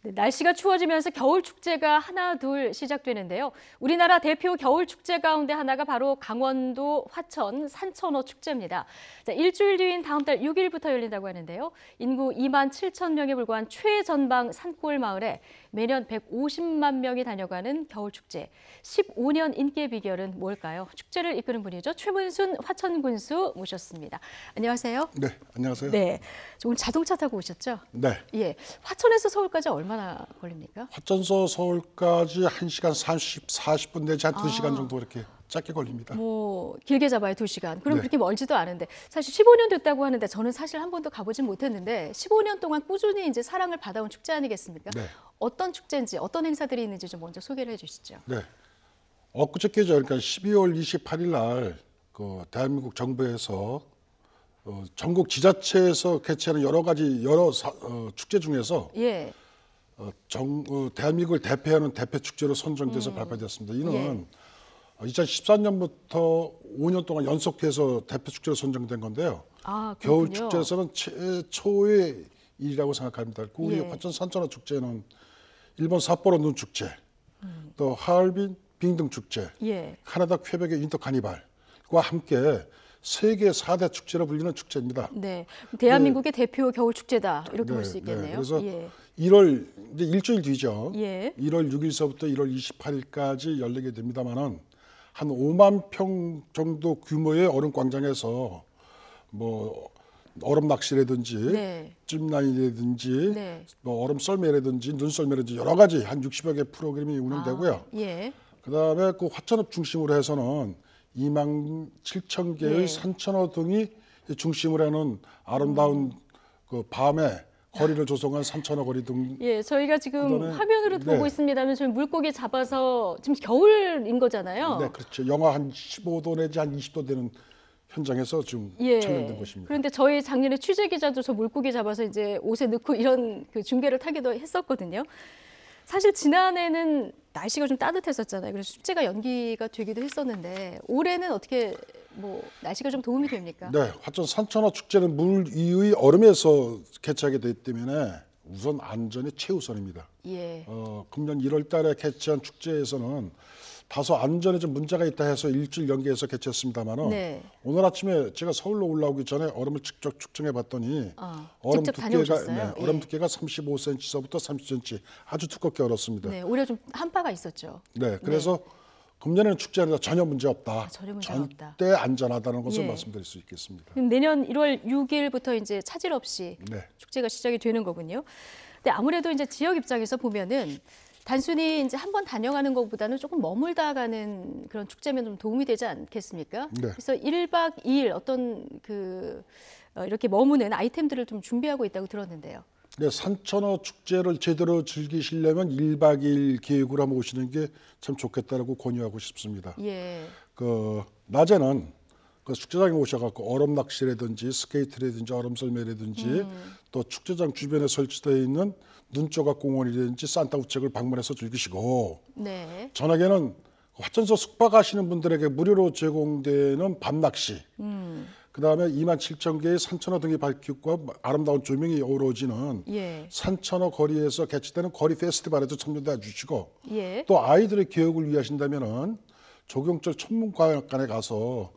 네, 날씨가 추워지면서 겨울 축제가 하나 둘 시작되는데요. 우리나라 대표 겨울 축제 가운데 하나가 바로 강원도 화천 산천어 축제입니다. 자, 일주일 뒤인 다음 달 6일부터 열린다고 하는데요. 인구 2만 7천 명에 불과한 최전방 산골 마을에 매년 150만 명이 다녀가는 겨울 축제. 15년 인기의 비결은 뭘까요? 축제를 이끄는 분이죠. 최문순 화천군수 모셨습니다. 안녕하세요. 네, 안녕하세요. 네, 오늘 자동차 타고 오셨죠? 네. 예, 화천에서 서울까지 얼마나 걸립니까? 화천서 서울까지 1시간 40분 내지 한 2시간 정도 이렇게 짧게 걸립니다. 뭐 길게 잡아야 2시간. 그럼 네. 그렇게 멀지도 않은데 사실 15년 됐다고 하는데 저는 사실 한 번도 가보진 못했는데 15년 동안 꾸준히 이제 사랑을 받아온 축제 아니겠습니까? 네. 어떤 축제인지 어떤 행사들이 있는지 좀 먼저 소개를 해주시죠. 네. 엊그저께죠. 그러니까 12월 28일 날 그 대한민국 정부에서 전국 지자체에서 개최하는 여러 축제 중에서 예. 대한민국을 대표하는 대표 축제로 선정돼서 발표됐습니다. 이는 2014년부터 5년 동안 연속해서 대표 축제로 선정된 건데요. 아, 겨울 그렇군요. 축제에서는 최초의 일이라고 생각합니다. 우리 예. 화천 산천어 축제는 일본 삿포로 눈 축제, 또 하얼빈 빙등 축제, 예. 캐나다 퀘벡의 윈터 카니발과 함께 세계 4대 축제로 불리는 축제입니다. 네, 대한민국의 대표 겨울 축제다 이렇게 볼 수 있겠네요. 그래서 예. 1월 이제 일주일 뒤죠. 예. 1월 6일서부터 1월 28일까지 열리게 됩니다만은 한 5만 평 정도 규모의 얼음 광장에서 뭐 얼음 낚시라든지 네. 찜라인이라든지 네. 뭐 얼음 썰매라든지 눈썰매라든지 여러 가지 한 60여 개 프로그램이 운영되고요. 예. 그다음에 그 화천읍 중심으로 해서는 2만 7천 개의 네. 산천어 등이 중심으로 하는 아름다운 그 밤의 거리를 조성한 산천어 거리 등. 예, 저희가 지금 그다음에- 화면으로 보고 네. 있습니다만 저희 물고기 잡아서 지금 겨울인 거잖아요. 네, 그렇죠. 영하 한 15도 내지 한 20도 되는 현장에서 지금 예. 촬영된 것입니다. 그런데 저희 작년에 취재 기자도 저 물고기 잡아서 이제 옷에 넣고 이런 그 중계를 타기도 했었거든요. 사실 지난해는 날씨가 좀 따뜻했었잖아요. 그래서 축제가 연기가 되기도 했었는데 올해는 어떻게 뭐 날씨가 좀 도움이 됩니까? 네, 화천 산천어 축제는 물 위의 얼음에서 개최하게 되기 때문에 우선 안전이 최우선입니다. 예. 금년 1월 달에 개최한 축제에서는 다소 안전에 좀 문제가 있다 해서 일주일 연기해서 개최했습니다만은 네. 오늘 아침에 제가 서울로 올라오기 전에 얼음을 직접 측정해 봤더니 얼음 직접 두께가 다녀오셨어요? 얼음 예. 두께가 35cm서부터 30cm 아주 두껍게 얼었습니다. 네, 올해 좀 한파가 있었죠. 네, 그래서 금년에는 축제는 전혀 문제 없다. 전혀 문제가 없다. 절대 안전하다는 것을 예. 말씀드릴 수 있겠습니다. 그럼 내년 1월 6일부터 이제 차질 없이 네. 축제가 시작이 되는 거군요. 근데 아무래도 이제 지역 입장에서 보면은 단순히 이제 한 번 다녀가는 것보다는 조금 머물다 가는 그런 축제면 좀 도움이 되지 않겠습니까? 네. 그래서 1박 2일 어떤 이렇게 머무는 아이템들을 좀 준비하고 있다고 들었는데요. 네, 산천어 축제를 제대로 즐기시려면 1박 2일 계획으로 한번 오시는 게 참 좋겠다라고 권유하고 싶습니다. 예. 그 낮에는 그 축제장에 오셔갖고 얼음 낚시라든지 스케이트라든지 얼음 썰매라든지 또 축제장 주변에 설치되어 있는 눈조각 공원이라든지 산타 우체국을 방문해서 즐기시고 네. 저녁에는 화천서 숙박하시는 분들에게 무료로 제공되는 밤 낚시 그다음에 2만 7천 개의 산천어 등이 밝히고 아름다운 조명이 어우러지는 예. 산천어 거리에서 개최되는 거리 페스티벌에도 참여해 주시고 예. 또 아이들의 교육을 위하신다면은 조경철 천문과학관에 가서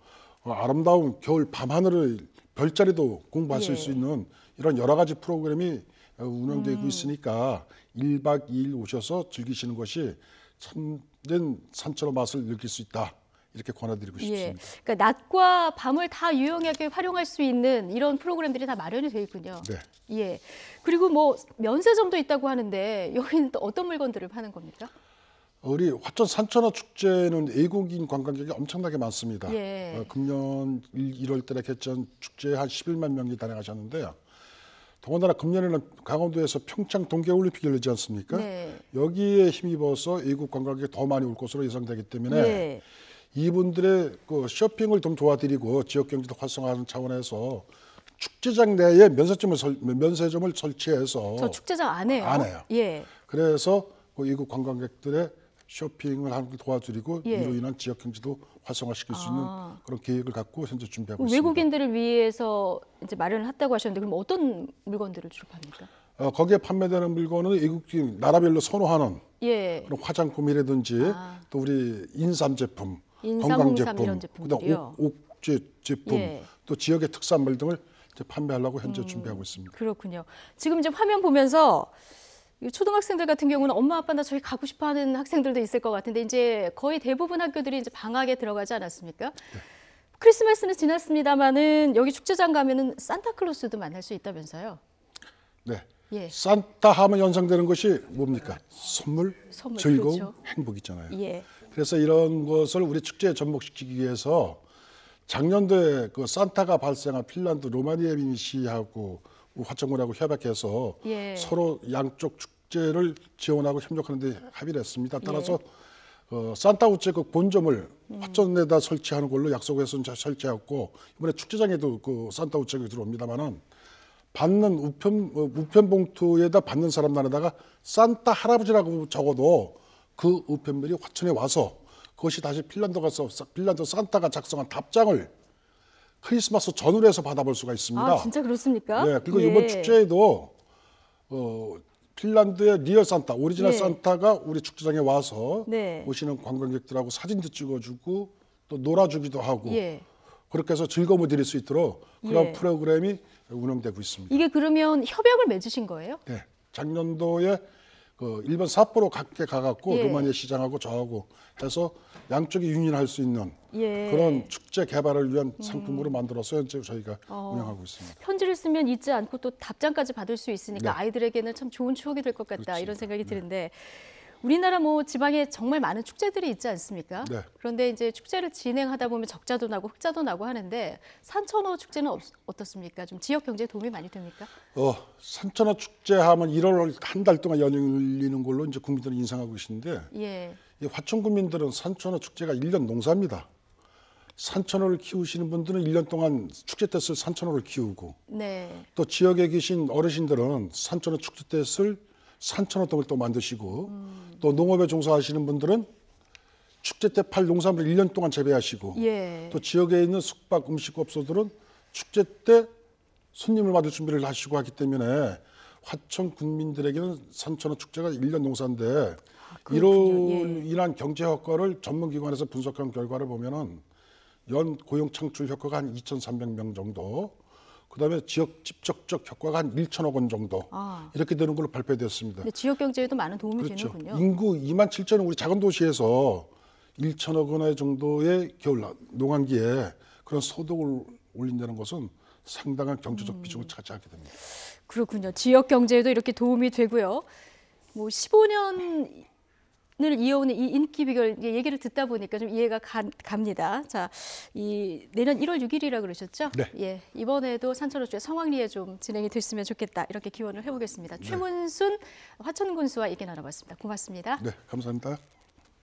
아름다운 겨울 밤하늘의 별자리도 공부하실 예. 수 있는 이런 여러 가지 프로그램이 운영되고 있으니까 1박 2일 오셔서 즐기시는 것이 참된 산천어 맛을 느낄 수 있다. 이렇게 권해드리고 예. 싶습니다. 그러니까 낮과 밤을 다 유용하게 활용할 수 있는 이런 프로그램들이 다 마련이 되어 있군요. 네. 예. 그리고 뭐 면세점도 있다고 하는데 여기는 또 어떤 물건들을 파는 겁니까? 우리 화천 산천어 축제는 외국인 관광객이 엄청나게 많습니다. 예. 금년 1월 달에 개최한 축제에 한 11만 명이 다녀가셨는데요. 더군다나 금년에는 강원도에서 평창 동계올림픽이 열리지 않습니까? 네. 여기에 힘입어서 외국 관광객이 더 많이 올 것으로 예상되기 때문에 예. 이분들의 그 쇼핑을 좀 도와드리고 지역 경제도 활성화하는 차원에서 축제장 내에 면세점을 설치해서 저 축제장 안에요. 안에요. 예. 그래서 그 외국 관광객들의 쇼핑을 하는 걸 도와드리고 예. 이로 인한 지역 경제도 활성화시킬 수 있는 그런 계획을 갖고 현재 준비하고 있습니다. 외국인들을 위해서 이제 마련을 했다고 하셨는데 그럼 어떤 물건들을 주로 팝니까? 거기에 판매되는 물건은 외국인 나라별로 선호하는 예. 그런 화장품이라든지 또 우리 인삼 제품, 인삼, 건강 홍삼 제품, 이런 그다음 제품들이요. 옥제 제품, 예. 또 지역의 특산물 등을 이제 판매하려고 현재 준비하고 있습니다. 그렇군요. 지금 이제 화면 보면서 이 초등학생들 같은 경우는 엄마 아빠 나 저기 가고 싶어하는 학생들도 있을 것 같은데 이제 거의 대부분 학교들이 이제 방학에 들어가지 않았습니까? 크리스마스는 지났습니다마는 여기 축제장 가면은 산타클로스도 만날 수 있다면서요? 네. 예. 산타 하면 연상되는 것이 뭡니까? 선물, 즐거움, 그렇죠. 행복이잖아요. 예. 그래서 이런 것을 우리 축제에 접목시키기 위해서 작년도에 그 산타가 발생한 핀란드 로마니에미시하고 화천군하고 협약해서 예. 서로 양쪽 축제를 지원하고 협력하는 데 합의를 했습니다. 따라서 산타 우체 그 본점을 화천에다 설치하는 걸로 약속해서 설치했고 이번에 축제장에도 그 산타 우체가 들어옵니다만은 받는 우편 봉투에다 받는 사람들에다가 산타 할아버지라고 적어도 그 우편물이 화천에 와서 그것이 다시 핀란드 가서 핀란드 산타가 작성한 답장을 크리스마스 전후로 해서 받아볼 수가 있습니다. 아, 진짜 그렇습니까? 네, 그리고 예. 이번 축제에도 핀란드의 리얼 산타, 오리지널 예. 산타가 우리 축제장에 와서 네. 오시는 관광객들하고 사진도 찍어주고 또 놀아주기도 하고 예. 그렇게 해서 즐거움을 드릴 수 있도록 그런 예. 프로그램이 운영되고 있습니다. 이게 그러면 협약을 맺으신 거예요? 네, 작년도에 그 일본 삿포로 각계 가갖고 예. 루마니아 시장하고 저하고 해서 양쪽이 윈윈할 수 있는 예. 그런 축제 개발을 위한 상품으로 만들어서 현재 저희가 운영하고 있습니다. 편지를 쓰면 잊지 않고 또 답장까지 받을 수 있으니까 네. 아이들에게는 참 좋은 추억이 될 것 같다 그렇습니다. 이런 생각이 드는데 우리나라 뭐 지방에 정말 많은 축제들이 있지 않습니까? 네. 그런데 이제 축제를 진행하다 보면 적자도 나고 흑자도 나고 하는데 산천어 축제는 어떻습니까? 좀 지역 경제에 도움이 많이 됩니까? 산천어 축제하면 1월 한 달 동안 열리는 걸로 이제 국민들은 인상하고 계시는데 예. 이 화천 국민들은 산천어 축제가 1년 농사입니다. 산천어를 키우시는 분들은 1년 동안 축제 때 쓸 산천어를 키우고 네. 또 지역에 계신 어르신들은 산천어 축제 때 쓸 산천어 등을 또 만드시고 또 농업에 종사하시는 분들은 축제 때 팔 농산물을 1년 동안 재배하시고 예. 또 지역에 있는 숙박 음식업소들은 축제 때 손님을 받을 준비를 하시고 하기 때문에 화천 군민들에게는 산천어 축제가 1년 농사인데 이로 그렇군요. 예. 인한 경제 효과를 전문기관에서 분석한 결과를 보면은 연 고용 창출 효과가 한 2,300명 정도, 그다음에 지역 직접적 효과가 한 1천억 원 정도 이렇게 되는 걸로 발표됐습니다. 근데 지역 경제에도 많은 도움이 그렇죠. 되는군요. 인구 2만 7천은 우리 작은 도시에서 1천억 원 정도의 겨울 농한기에 그런 소득을 올린다는 것은 상당한 경제적 비중을 차지하게 됩니다. 그렇군요. 지역 경제에도 이렇게 도움이 되고요. 뭐 15년을 이어오는 이 인기 비결 얘기를 듣다 보니까 좀 이해가 갑니다. 자, 이 내년 1월 6일이라 그러셨죠? 네. 예, 이번에도 산천어 축제 성황리에 좀 진행이 됐으면 좋겠다 이렇게 기원을 해보겠습니다. 최문순 화천군수와 얘기 나눠봤습니다. 고맙습니다. 네, 감사합니다.